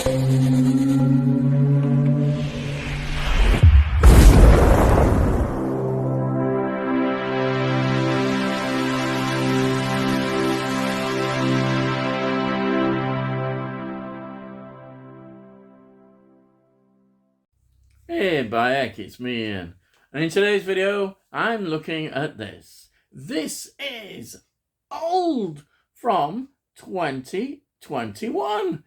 Hey Bayek, it's me Ian, and in today's video I'm looking at this. This is old from 2021.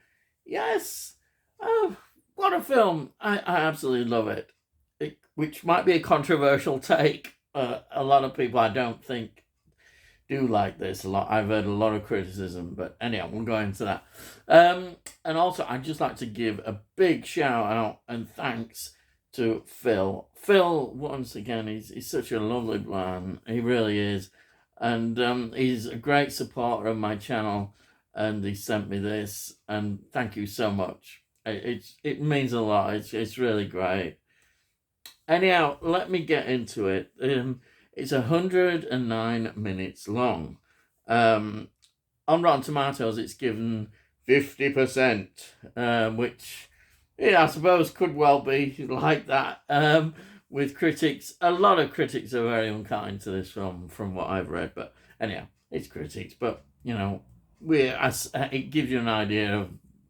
Yes, oh, what a film. I absolutely love it. Which might be a controversial take. A lot of people I don't think do like this a lot. I've heard a lot of criticism, but anyhow, we'll go into that. And also, I'd just like to give a big shout out and thanks to Phil. Phil, once again, he's such a lovely man. He really is. And he's a great supporter of my channel, and he sent me this, and thank you so much. It means a lot. It's really great. Anyhow, let me get into it. It's 109 minutes long. On Rotten Tomatoes, it's given 50%, which, yeah, I suppose could well be like that. With critics, a lot of critics are very unkind to this film, from what I've read. But anyhow, it's critics. But you know, it gives you an idea of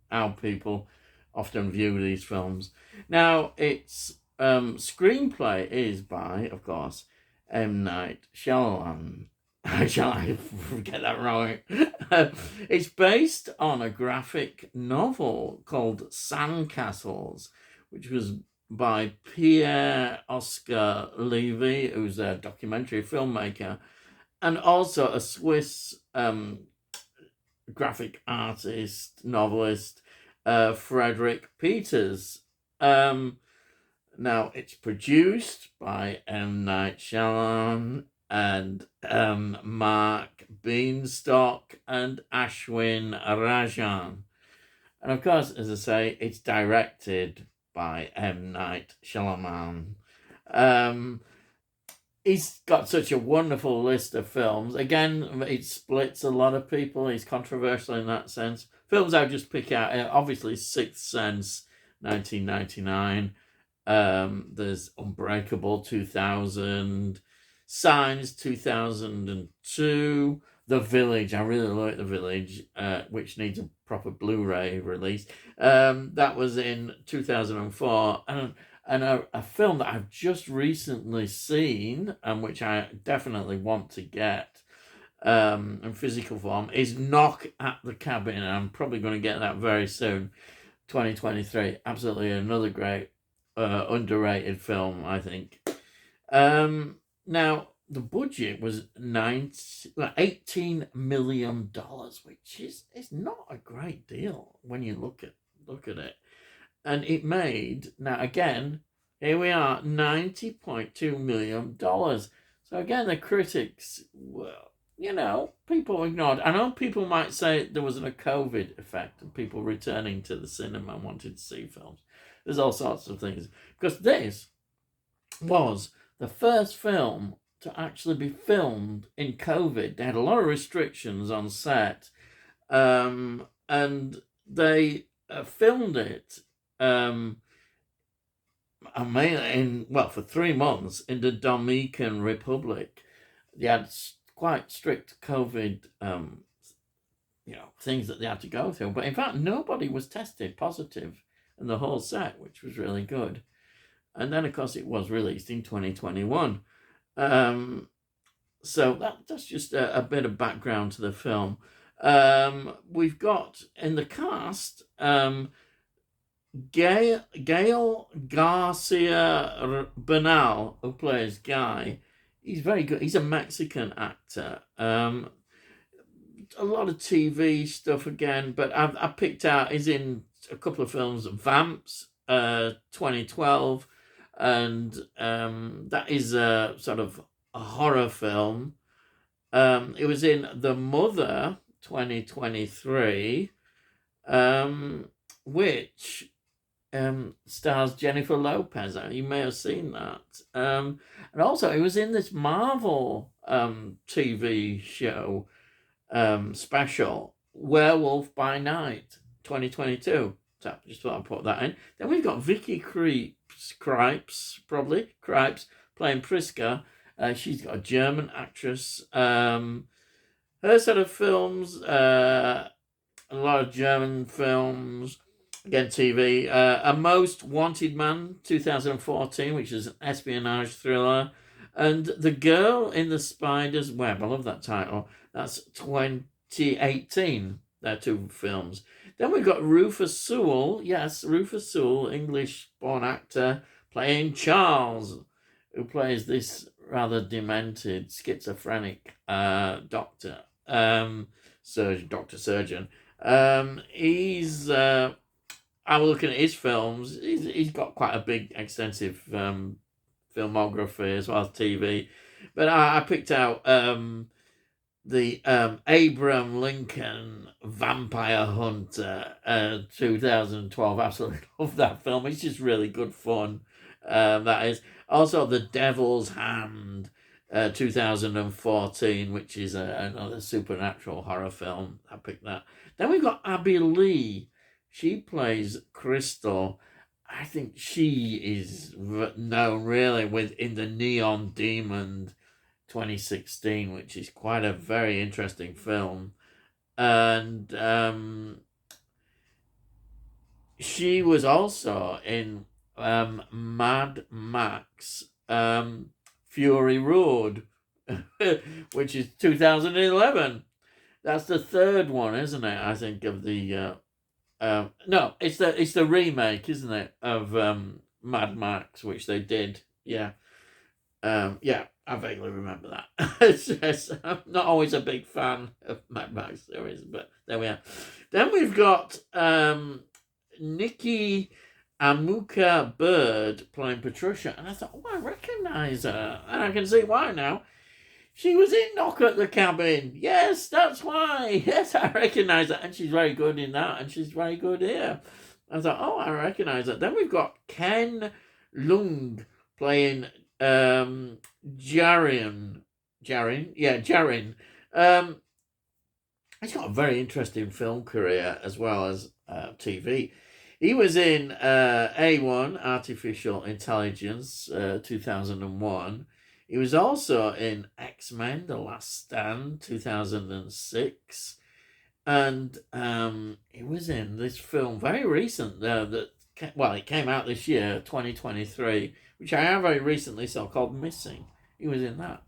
how people often view these films. Now, its screenplay is by, of course, M. Night Shyamalan. Shall I get that wrong? It's based on a graphic novel called Sandcastles, which was by Pierre Oscar Levy, who's a documentary filmmaker, and also a Swiss graphic artist, novelist, Frederick Peters. Now, it's produced by M. Night Shyamalan and Mark Beanstalk and Ashwin Rajan. And of course, as I say, it's directed by M. Night Shyamalan. He's got such a wonderful list of films. Again, it splits a lot of people. He's controversial in that sense. Films I'll just pick out, obviously, Sixth Sense, 1999. There's Unbreakable, 2000. Signs, 2002. The Village, I really like The Village, which needs a proper Blu-ray release. That was in 2004. And a film that I've just recently seen, and which I definitely want to get in physical form, is Knock at the Cabin. And I'm probably going to get that very soon, 2023. Absolutely another great, underrated film, I think. Now, the budget was $18 million, which is not a great deal when you look at it. And it made, now again, here we are, $90.2 million. So again, the critics, well, you know, people ignored. I know people might say there wasn't a COVID effect and people returning to the cinema and wanted to see films. There's all sorts of things. Because this was the first film to actually be filmed in COVID. They had a lot of restrictions on set. And they filmed it for 3 months in the Dominican Republic. They had quite strict COVID, things that they had to go through. But in fact, nobody was tested positive in the whole set, which was really good. And then, of course, it was released in 2021. So that's just a bit of background to the film. We've got in the cast Gael Garcia Bernal, who plays Guy. He's very good. He's a Mexican actor. A lot of TV stuff again, but I picked out, he's in a couple of films, Vamps, 2012, and that is a sort of a horror film. It was in The Mother, 2023, which stars Jennifer Lopez. You may have seen that. And also, it was in this Marvel TV show special, Werewolf by Night, 2022. Just thought I'd put that in. Then we've got Vicky Krieps, playing Priska. She's got a German actress. Her sort of films, a lot of German films, again TV. A Most Wanted Man, 2014, which is an espionage thriller. And The Girl in the Spider's Web, I love that title. That's 2018. They're two films. Then we've got Rufus Sewell. Yes, Rufus Sewell, English-born actor, playing Charles, who plays this rather demented, schizophrenic doctor, surgeon. He's I was looking at his films. He's got quite a big, extensive filmography as well as TV. But I picked out the Abraham Lincoln Vampire Hunter 2012. Absolutely love that film. It's just really good fun. That is. Also, The Devil's Hand 2014, which is another supernatural horror film. I picked that. Then we've got Abby Lee. She plays Crystal. I think she is known really in the Neon Demon 2016, which is quite a very interesting film. And she was also in Mad Max Fury Road, which is 2011. That's the third one, isn't it? I think of the no, it's the remake, isn't it, of Mad Max, which they did. Yeah. Yeah, I vaguely remember that. I'm not always a big fan of Mad Max series, but there we are. Then we've got Nikki Amuka Bird playing Patricia, and I thought, oh, I recognise her, and I can see why now. She was in Knock at the Cabin. Yes, that's why. Yes, I recognise her, and she's very good in that, and she's very good here. I thought, oh, I recognise her. Then we've got Ken Lung playing Jarin. Jarin. He's got a very interesting film career as well as TV. He was in A1, Artificial Intelligence, 2001. He was also in X-Men, The Last Stand, 2006. And he was in this film, very recent, it came out this year, 2023, which I have very recently saw, called Missing. He was in that.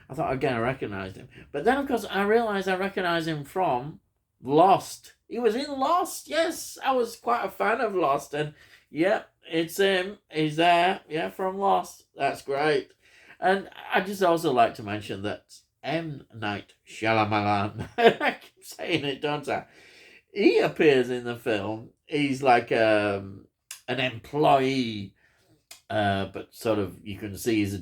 I thought, again, I recognised him. But then, of course, I realised I recognised him from Lost. He was in Lost. Yes, I was quite a fan of Lost. And, yeah, it's him. He's there. Yeah, from Lost. That's great. And I just also like to mention that M. Night Shyamalan, I keep saying it, don't I? He appears in the film. He's like an employee, but sort of you can see he's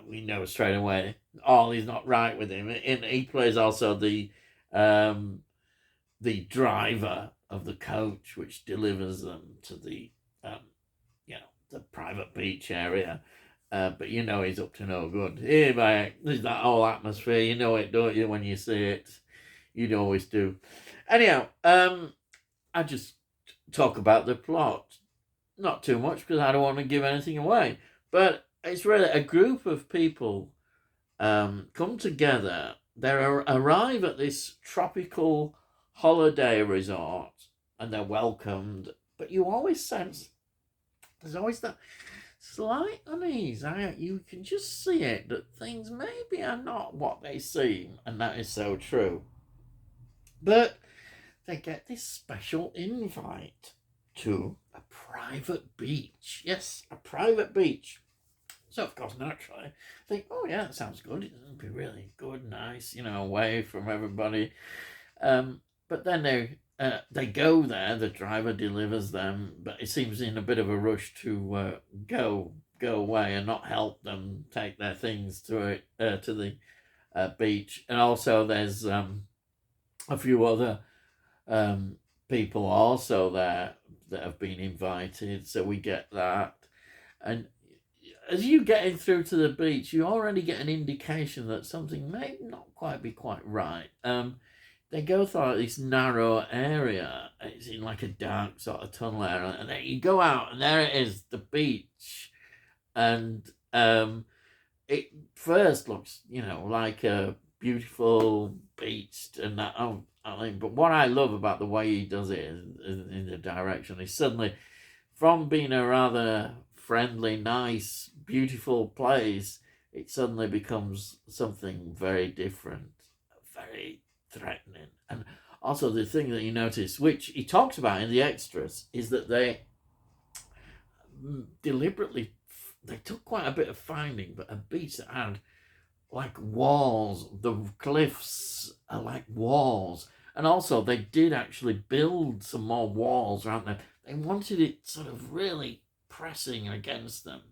we know straight away all is not right with him. And he plays also the driver of the coach, which delivers them to the the private beach area. But he's up to no good. Hey, mate, there's that whole atmosphere. You know it, don't you, when you see it? You always do. Anyhow, I just talk about the plot. Not too much, because I don't want to give anything away. But it's really a group of people come together. They arrive at this tropical holiday resort, and they're welcomed. But you always sense there's always that slight unease. You can just see it, that things maybe are not what they seem, and that is so true. But they get this special invite to a private beach. Yes, a private beach. So, of course, naturally, I think, oh, yeah, that sounds good. It'll be really good, nice, away from everybody. But then they go there, the driver delivers them, but it seems in a bit of a rush to go away and not help them take their things to the beach. And also there's a few other people also there that have been invited, so we get that. And as you getting through to the beach, you already get an indication that something may not quite be quite right. they go through this narrow area. It's in like a dark sort of tunnel area, and then you go out, and there it is, the beach, and it first looks, like a beautiful beach and that. Oh, I mean, but what I love about the way he does it in the direction is suddenly from being a rather friendly, nice, beautiful place, it suddenly becomes something very different, very threatening. And also the thing that you notice, which he talks about in the extras, is that they deliberately they took quite a bit of finding, but a beach that had like walls, the cliffs are like walls, and also they did actually build some more walls around there. They wanted it sort of really pressing against them,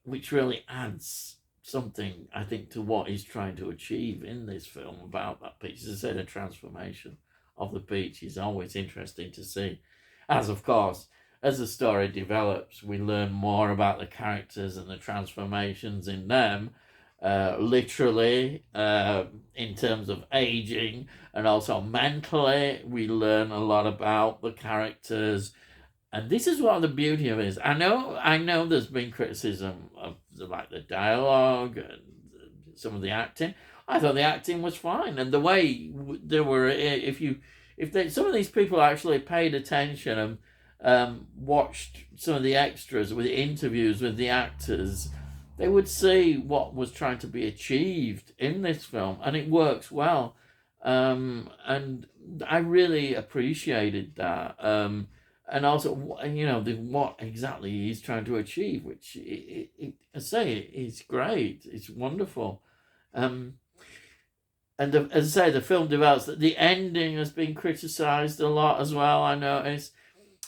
which really adds something, I think, to what he's trying to achieve in this film about that beach. As I said, a transformation of the beach is always interesting to see, as of course, as the story develops, we learn more about the characters and the transformations in them, literally, in terms of aging, and also mentally. We learn a lot about the characters, and this is what the beauty of it is. I know there's been criticism of the dialogue and some of the acting. I thought the acting was fine, and the way there were, some of these people actually paid attention and watched some of the extras with the interviews with the actors, they would see what was trying to be achieved in this film, and it works well. And I really appreciated that. And also, what exactly he's trying to achieve, which I say, it's great, it's wonderful. Um, and as I say, the film develops that the ending has been criticised a lot as well. I noticed.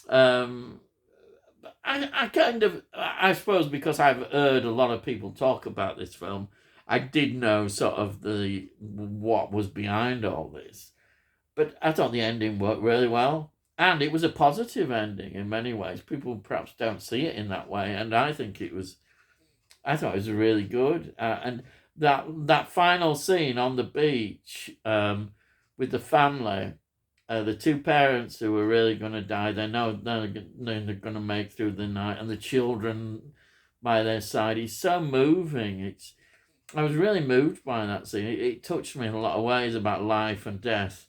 Um, I suppose because I've heard a lot of people talk about this film, I did know sort of what was behind all this. But I thought the ending worked really well, and it was a positive ending in many ways. People perhaps don't see it in that way, and I thought it was really good. And that final scene on the beach, with the family, the two parents who were really going to die, they know they're going to make through the night, and the children by their side. It's so moving. I was really moved by that scene. It touched me in a lot of ways about life and death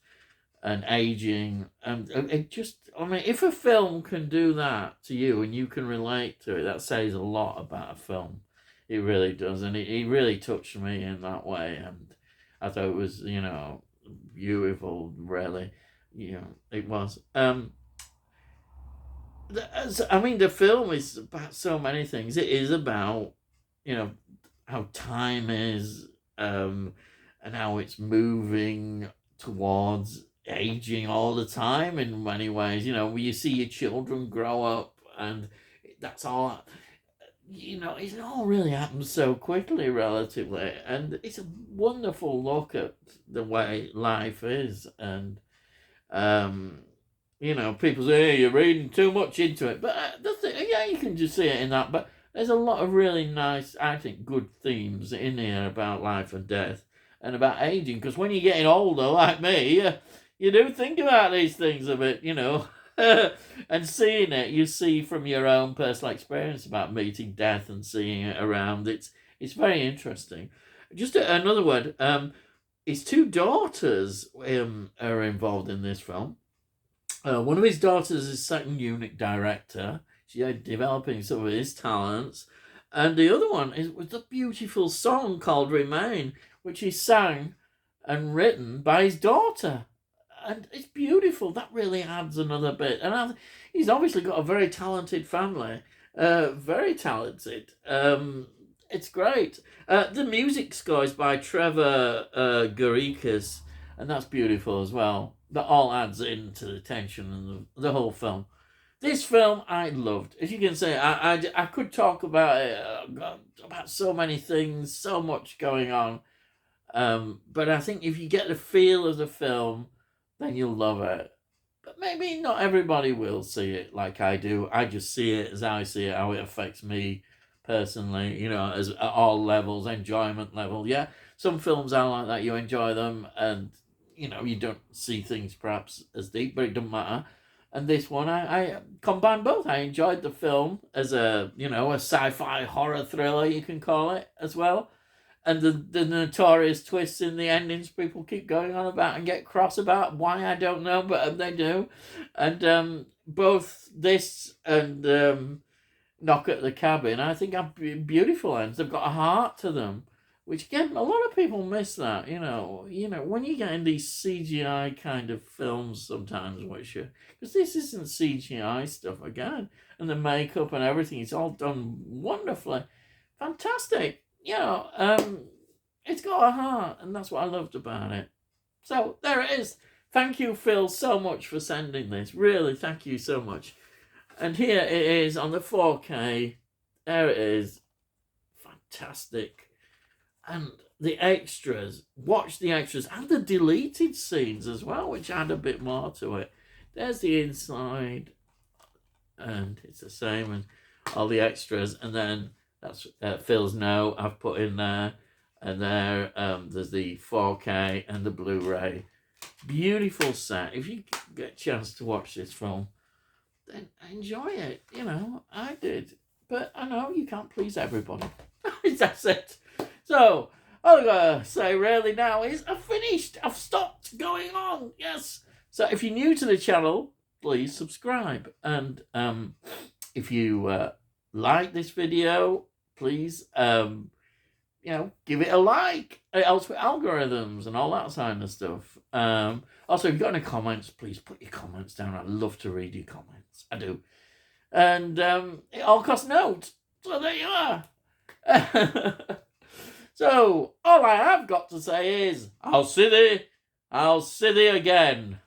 and aging, and it just. I mean, if a film can do that to you and you can relate to it, that says a lot about a film. It really does, and it really touched me in that way, and I thought it was beautiful. Really, it was. I mean, the film is about so many things. It is about, how time is, and how it's moving towards aging all the time in many ways. Where you see your children grow up, and that's all. It all really happens so quickly, relatively, and it's a wonderful look at the way life is, and people say, hey, you're reading too much into it. But yeah, you can just see it in that. But there's a lot of really nice, I think, good themes in here about life and death and about aging. Because when you're getting older, like me, you do think about these things a bit, and seeing it, you see from your own personal experience about meeting death and seeing it around. It's very interesting. Just another word. His two daughters are involved in this film. One of his daughters is second unit director. She's developing some of his talents. And the other one was a beautiful song called Remain, which he sang and written by his daughter. And it's beautiful. That really adds another bit. And he's obviously got a very talented family. Very talented. It's great. The music score is by Trevor Garikas, and that's beautiful as well. That all adds into the tension and the whole film. This film I loved. As you can see, I could talk about it, about so many things, so much going on. But I think if you get the feel of the film, then you'll love it. But maybe not everybody will see it like I do. I just see it as I see it, how it affects me personally, as at all levels, enjoyment level. Yeah, some films are like that. You enjoy them, and you don't see things perhaps as deep, but it doesn't matter. And this one, I combined both. I enjoyed the film as a sci-fi horror thriller, you can call it, as well. And the notorious twists in the endings people keep going on about and get cross about. Why, I don't know, but they do. And both this and Knock at the Cabin, I think, are beautiful ends. They've got a heart to them, which, again, a lot of people miss that. When you get in these CGI kind of films sometimes, because this isn't CGI stuff again, and the makeup and everything, it's all done wonderfully, fantastic. It's got a heart, and that's what I loved about it. So there it is. Thank you, Phil, so much for sending this. Really, thank you so much. And here it is on the 4K. There it is. Fantastic. And the extras. Watch the extras. And the deleted scenes as well, which add a bit more to it. There's the inside. And it's the same. And all the extras. And then that's Phil's note I've put in there. And there's the 4K and the Blu-ray. Beautiful set. If you get a chance to watch this film, then enjoy it. I did. But I know you can't please everybody. That's it. So, all I gotta say really now is I've finished. I've stopped going on. Yes. So if you're new to the channel, please subscribe. And if you like this video, please give it a like. It helps with algorithms and all that kind of stuff. Also, if you've got any comments, please put your comments down. I love to read your comments. I do. And it all costs notes. So there you are. So all I have got to say is I'll see thee again.